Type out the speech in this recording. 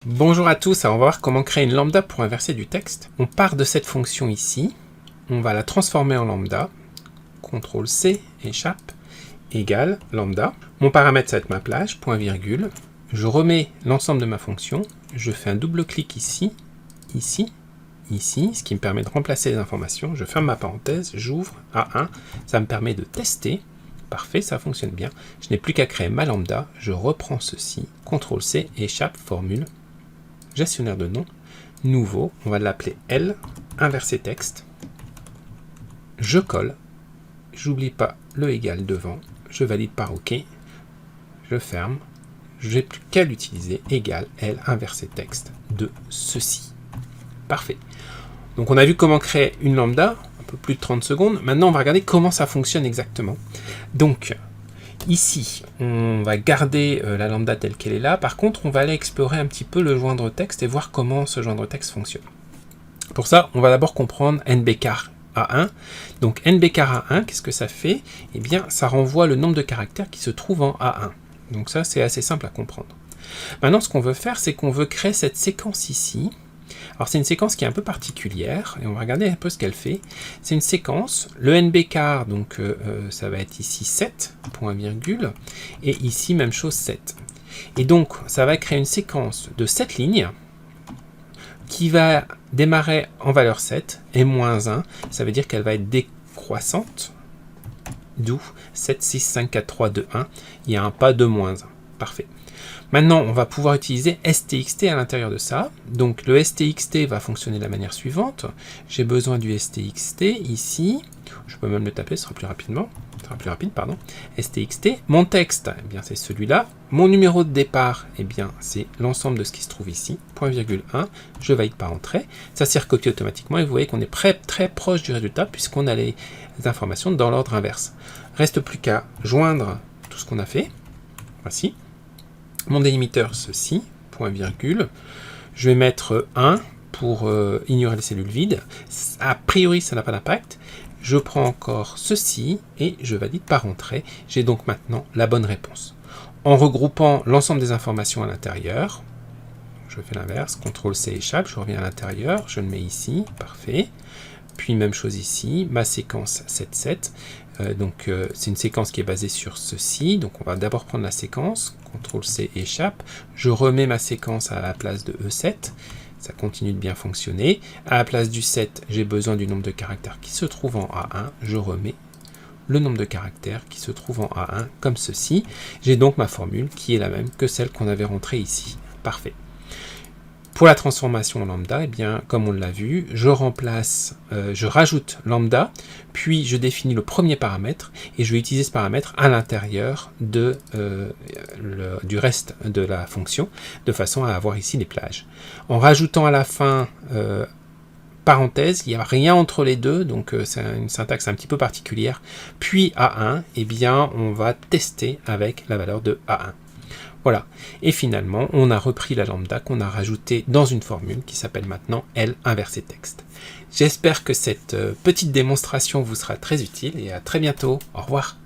Bonjour à tous, alors on va voir comment créer une lambda pour inverser du texte. On part de cette fonction ici, on va la transformer en lambda, CTRL-C, échappe, égale lambda. Mon paramètre ça va être ma plage, point virgule. Je remets l'ensemble de ma fonction, je fais un double clic ici, ici, ici, ce qui me permet de remplacer les informations. Je ferme ma parenthèse, j'ouvre A1, ça me permet de tester. Parfait, ça fonctionne bien. Je n'ai plus qu'à créer ma lambda, je reprends ceci, CTRL-C, échappe, formule, gestionnaire de nom, nouveau, on va l'appeler L, inverser texte, je colle, j'oublie pas le égal devant, je valide par OK, je ferme, j'ai plus qu'à l'utiliser, égal L, inverser texte de ceci. Parfait. Donc on a vu comment créer une lambda, un peu plus de 30 secondes, maintenant on va regarder comment ça fonctionne exactement. Donc, ici, on va garder la lambda telle qu'elle est là. Par contre, on va aller explorer un petit peu le joindre texte et voir comment ce joindre texte fonctionne. Pour ça, on va d'abord comprendre NBCar A1. Donc NBCar A1, qu'est-ce que ça fait? Eh bien, ça renvoie le nombre de caractères qui se trouve en A1. Donc ça, c'est assez simple à comprendre. Maintenant, ce qu'on veut faire, c'est qu'on veut créer cette séquence ici. Alors c'est une séquence qui est un peu particulière, et on va regarder un peu ce qu'elle fait. C'est une séquence, le NBCar, donc ça va être ici 7, point virgule, et ici même chose 7. Et donc ça va créer une séquence de 7 lignes, qui va démarrer en valeur 7, et moins 1, ça veut dire qu'elle va être décroissante, d'où 7, 6, 5, 4, 3, 2, 1, il y a un pas de moins 1, parfait. Maintenant, on va pouvoir utiliser STXT à l'intérieur de ça. Donc, le STXT va fonctionner de la manière suivante. J'ai besoin du STXT ici. Je peux même le taper, ce sera plus rapide, pardon. STXT. Mon texte, eh bien, c'est celui-là. Mon numéro de départ, eh bien, c'est l'ensemble de ce qui se trouve ici. Point virgule 1. Je valide par entrée. Ça s'est recopié automatiquement et vous voyez qu'on est très proche du résultat puisqu'on a les informations dans l'ordre inverse. Reste plus qu'à joindre tout ce qu'on a fait. Voici. Mon délimiteur, ceci, point virgule. Je vais mettre 1 pour ignorer les cellules vides. A priori, ça n'a pas d'impact. Je prends encore ceci et je valide par entrée. J'ai donc maintenant la bonne réponse. En regroupant l'ensemble des informations à l'intérieur, je fais l'inverse, CTRL-C échappe, je reviens à l'intérieur, je le mets ici, parfait. Puis même chose ici, ma séquence 7-7. Donc c'est une séquence qui est basée sur ceci. Donc on va d'abord prendre la séquence, CTRL-C échappe. Je remets ma séquence à la place de E7. Ça continue de bien fonctionner. À la place du 7, j'ai besoin du nombre de caractères qui se trouve en A1. Je remets le nombre de caractères qui se trouve en A1 comme ceci. J'ai donc ma formule qui est la même que celle qu'on avait rentrée ici. Parfait. Pour la transformation en lambda, eh bien, comme on l'a vu, je rajoute lambda, puis je définis le premier paramètre, et je vais utiliser ce paramètre à l'intérieur du reste de la fonction, de façon à avoir ici les plages. En rajoutant à la fin parenthèse, il n'y a rien entre les deux, donc c'est une syntaxe un petit peu particulière, puis A1, eh bien, on va tester avec la valeur de A1. Voilà, et finalement, on a repris la lambda qu'on a rajoutée dans une formule qui s'appelle maintenant L inverser texte. J'espère que cette petite démonstration vous sera très utile et à très bientôt. Au revoir.